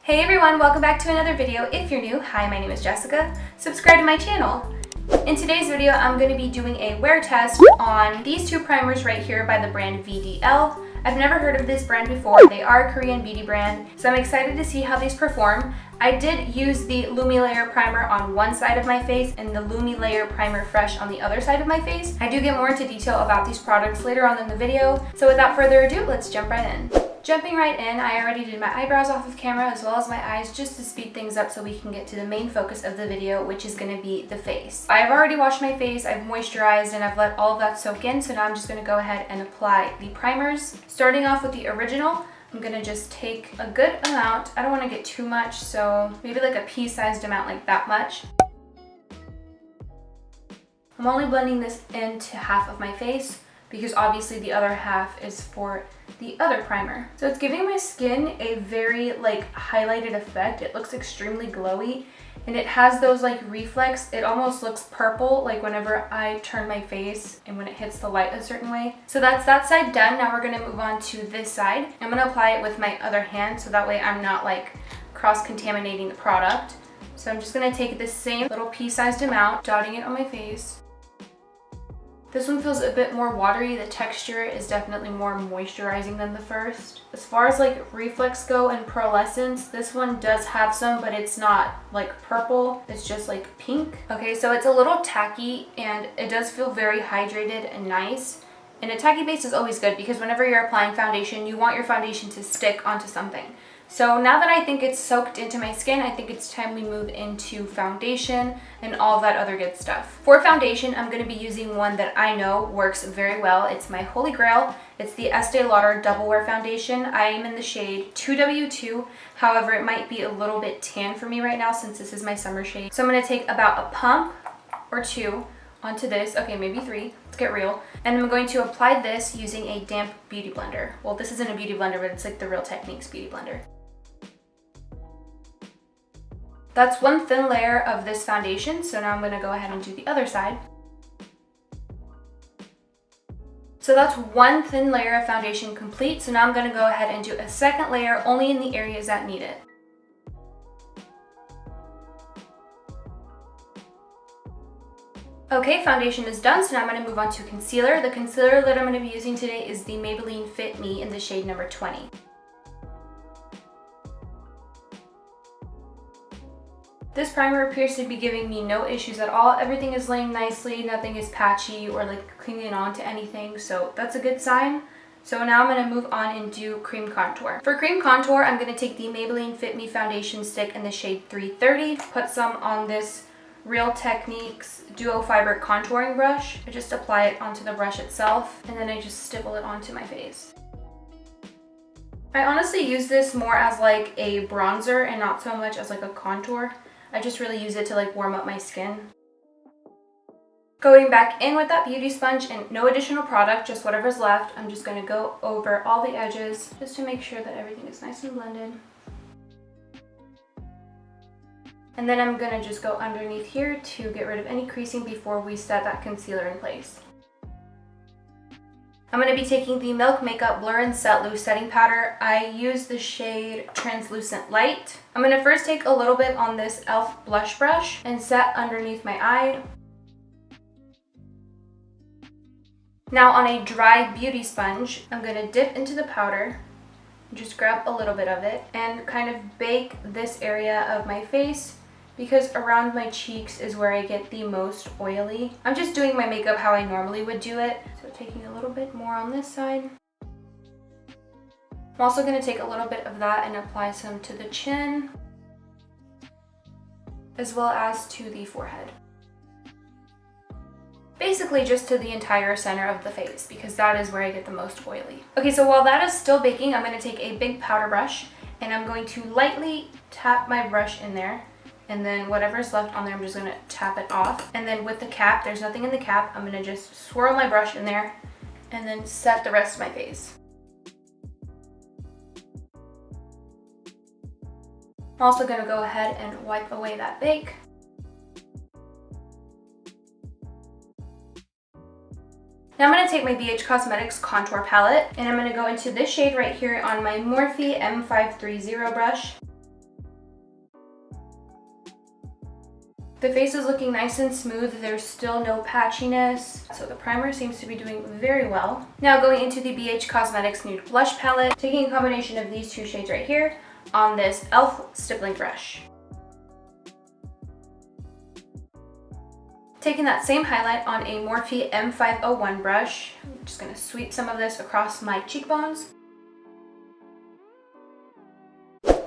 Hey everyone, welcome back to another video. If you're new, hi, my name is Jessica. Subscribe to my channel. In today's video, I'm going to be doing a wear test on these two primers right here by the brand VDL. I've never heard of this brand before. They are a Korean beauty brand, so I'm excited to see how these perform. I did use the Lumi Layer Primer on one side of my face and the Lumi Layer Primer Fresh on the other side of my face. I do get more into detail about these products later on in the video, so without further ado, let's jump right in. Jumping right in, I already did my eyebrows off of camera as well as my eyes just to speed things up so we can get to the main focus of the video, which is going to be the face. I've already washed my face, I've moisturized, and I've let all of that soak in, so now I'm just going to go ahead and apply the primers. Starting off with the original, I'm going to just take a good amount. I don't want to get too much, so maybe like a pea-sized amount, like that much. I'm only blending this into half of my face, because obviously the other half is for the other primer. So it's giving my skin a very highlighted effect. It looks extremely glowy and it has those reflex. It almost looks purple whenever I turn my face and when it hits the light a certain way. So that's that side done. Now we're gonna move on to this side. I'm gonna apply it with my other hand so that way I'm not cross-contaminating the product. So I'm just gonna take the same little pea-sized amount, dotting it on my face. This one feels a bit more watery. The texture is definitely more moisturizing than the first. As far as reflex go and pearlescence, this one does have some, but it's not purple. It's just pink. Okay, so it's a little tacky and it does feel very hydrated and nice. And a tacky base is always good because whenever you're applying foundation, you want your foundation to stick onto something. So now that I think it's soaked into my skin, I think it's time we move into foundation and all that other good stuff. For foundation, I'm going to be using one that I know works very well. It's my holy grail. It's the Estee Lauder Double Wear Foundation. I am in the shade 2W2. However, it might be a little bit tan for me right now since this is my summer shade. So I'm going to take about a pump or two onto this. Okay, maybe three. Let's get real. And I'm going to apply this using a damp beauty blender. Well, this isn't a beauty blender, but it's the Real Techniques beauty blender. That's one thin layer of this foundation, so now I'm going to go ahead and do the other side. So that's one thin layer of foundation complete, so now I'm going to go ahead and do a second layer only in the areas that need it. Okay, foundation is done, so now I'm going to move on to concealer. The concealer that I'm going to be using today is the Maybelline Fit Me in the shade number 20. This primer appears to be giving me no issues at all. Everything is laying nicely, nothing is patchy or clinging on to anything, so that's a good sign. So now I'm going to move on and do cream contour. For cream contour, I'm going to take the Maybelline Fit Me foundation stick in the shade 330, put some on this Real Techniques Duo Fiber contouring brush. I just apply it onto the brush itself, and then I just stipple it onto my face. I honestly use this more as a bronzer and not so much as a contour. I just really use it to warm up my skin. Going back in with that beauty sponge and no additional product, just whatever's left, I'm just going to go over all the edges just to make sure that everything is nice and blended. And then I'm going to just go underneath here to get rid of any creasing before we set that concealer in place. I'm going to be taking the Milk Makeup Blur and Set Loose Setting Powder. I use the shade Translucent Light. I'm going to first take a little bit on this e.l.f. blush brush and set underneath my eye. Now on a dry beauty sponge, I'm going to dip into the powder, just grab a little bit of it, and kind of bake this area of my face because around my cheeks is where I get the most oily. I'm just doing my makeup how I normally would do it. So taking a little bit more on this side. I'm also going to take a little bit of that and apply some to the chin, as well as to the forehead. Basically just to the entire center of the face because that is where I get the most oily. Okay, so while that is still baking, I'm going to take a big powder brush and I'm going to lightly tap my brush in there. And then whatever's left on there, I'm just going to tap it off. And then with the cap, there's nothing in the cap. I'm going to just swirl my brush in there and then set the rest of my face. I'm also going to go ahead and wipe away that bake. Now I'm going to take my BH Cosmetics contour palette and I'm going to go into this shade right here on my Morphe M530 brush. The face is looking nice and smooth. There's still no patchiness. So the primer seems to be doing very well. Now going into the BH Cosmetics Nude Blush Palette, taking a combination of these two shades right here on this e.l.f. stippling brush. Taking that same highlight on a Morphe M501 brush, I'm just going to sweep some of this across my cheekbones.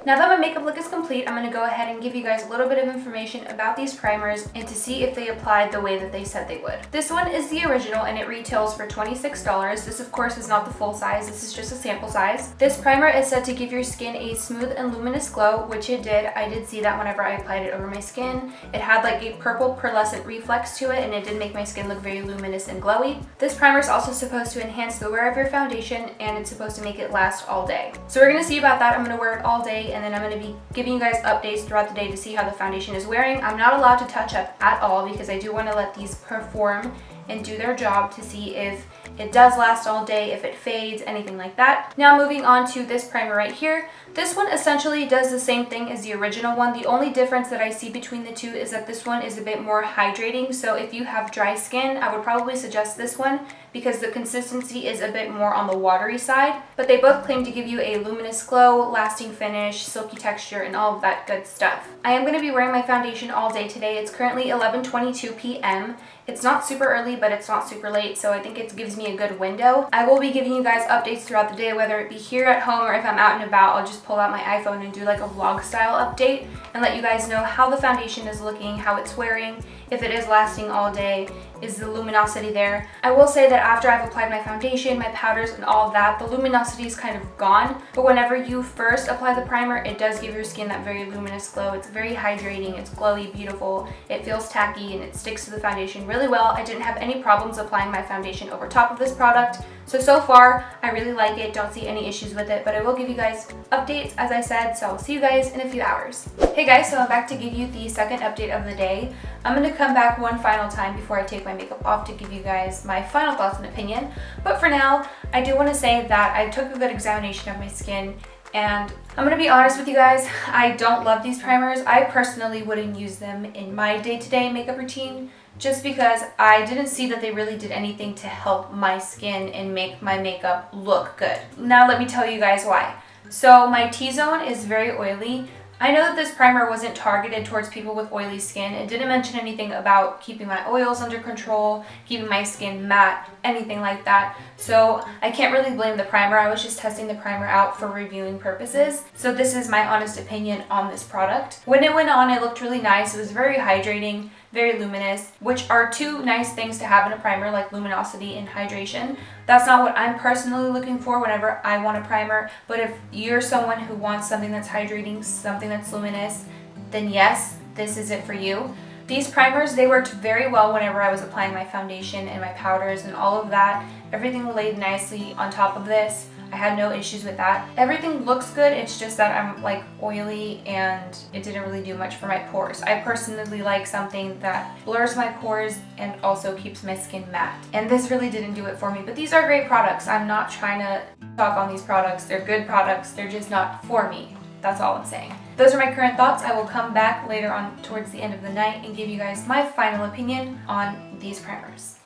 Now that my makeup look is complete, I'm going to go ahead and give you guys a little bit of information about these primers and to see if they applied the way that they said they would. This one is the original and it retails for $26. This of course is not the full size, this is just a sample size. This primer is said to give your skin a smooth and luminous glow, which it did. I did see that whenever I applied it over my skin. It had like a purple pearlescent reflex to it and it did make my skin look very luminous and glowy. This primer is also supposed to enhance the wear of your foundation and it's supposed to make it last all day. So we're going to see about that. I'm going to wear it all day and then I'm going to be giving you guys updates throughout the day to see how the foundation is wearing. I'm not allowed to touch up at all because I do want to let these perform and do their job to see if it does last all day, if it fades, anything like that. Now moving on to this primer right here. This one essentially does the same thing as the original one. The only difference that I see between the two is that this one is a bit more hydrating. So if you have dry skin, I would probably suggest this one because the consistency is a bit more on the watery side. But they both claim to give you a luminous glow, lasting finish, silky texture, and all of that good stuff. I am going to be wearing my foundation all day today. It's currently 11:22 p.m. It's not super early, but it's not super late, so I think it gives me a good window. I will be giving you guys updates throughout the day, whether it be here at home or if I'm out and about. I'll just pull out my iPhone and do like a vlog style update and let you guys know how the foundation is looking, how it's wearing, if it is lasting all day, is the luminosity there. I will say that after I've applied my foundation, my powders, and all of that, the luminosity is kind of gone. But whenever you first apply the primer, it does give your skin that very luminous glow. It's very hydrating, it's glowy, beautiful, it feels tacky, and it sticks to the foundation really well. I didn't have any problems applying my foundation over top of this product. So far, I really like it. Don't see any issues with it, but I will give you guys updates, as I said, so I'll see you guys in a few hours. Hey guys, so I'm back to give you the second update of the day. I'm going to come back one final time before I take my makeup off to give you guys my final thoughts and opinion. But for now, I do want to say that I took a good examination of my skin and I'm going to be honest with you guys, I don't love these primers. I personally wouldn't use them in my day-to-day makeup routine just because I didn't see that they really did anything to help my skin and make my makeup look good. Now let me tell you guys why. So my T-zone is very oily. I know that this primer wasn't targeted towards people with oily skin. It didn't mention anything about keeping my oils under control, keeping my skin matte, anything like that. So I can't really blame the primer. I was just testing the primer out for reviewing purposes. So this is my honest opinion on this product. When it went on, it looked really nice. It was very hydrating, very luminous, which are two nice things to have in a primer, like luminosity and hydration. That's not what I'm personally looking for whenever I want a primer, but if you're someone who wants something that's hydrating, something that's luminous, then yes, this is it for you. These primers, they worked very well whenever I was applying my foundation and my powders and all of that. Everything laid nicely on top of this. I had no issues with that. Everything looks good, it's just that I'm like oily and it didn't really do much for my pores. I personally like something that blurs my pores and also keeps my skin matte. And this really didn't do it for me, but these are great products. I'm not trying to talk on these products. They're good products, they're just not for me. That's all I'm saying. Those are my current thoughts. I will come back later on towards the end of the night and give you guys my final opinion on these primers.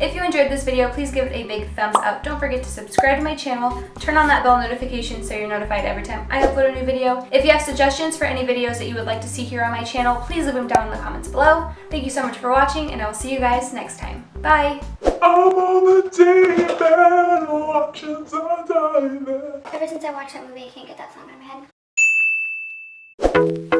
If you enjoyed this video, please give it a big thumbs up. Don't forget to subscribe to my channel, turn on that bell notification so you're notified every time I upload a new video. If you have suggestions for any videos that you would like to see here on my channel, please leave them down in the comments below. Thank you so much for watching, and I will see you guys next time. Bye! I'm on the deep end, options are diving. Ever since I watched that movie, I can't get that song out of my head.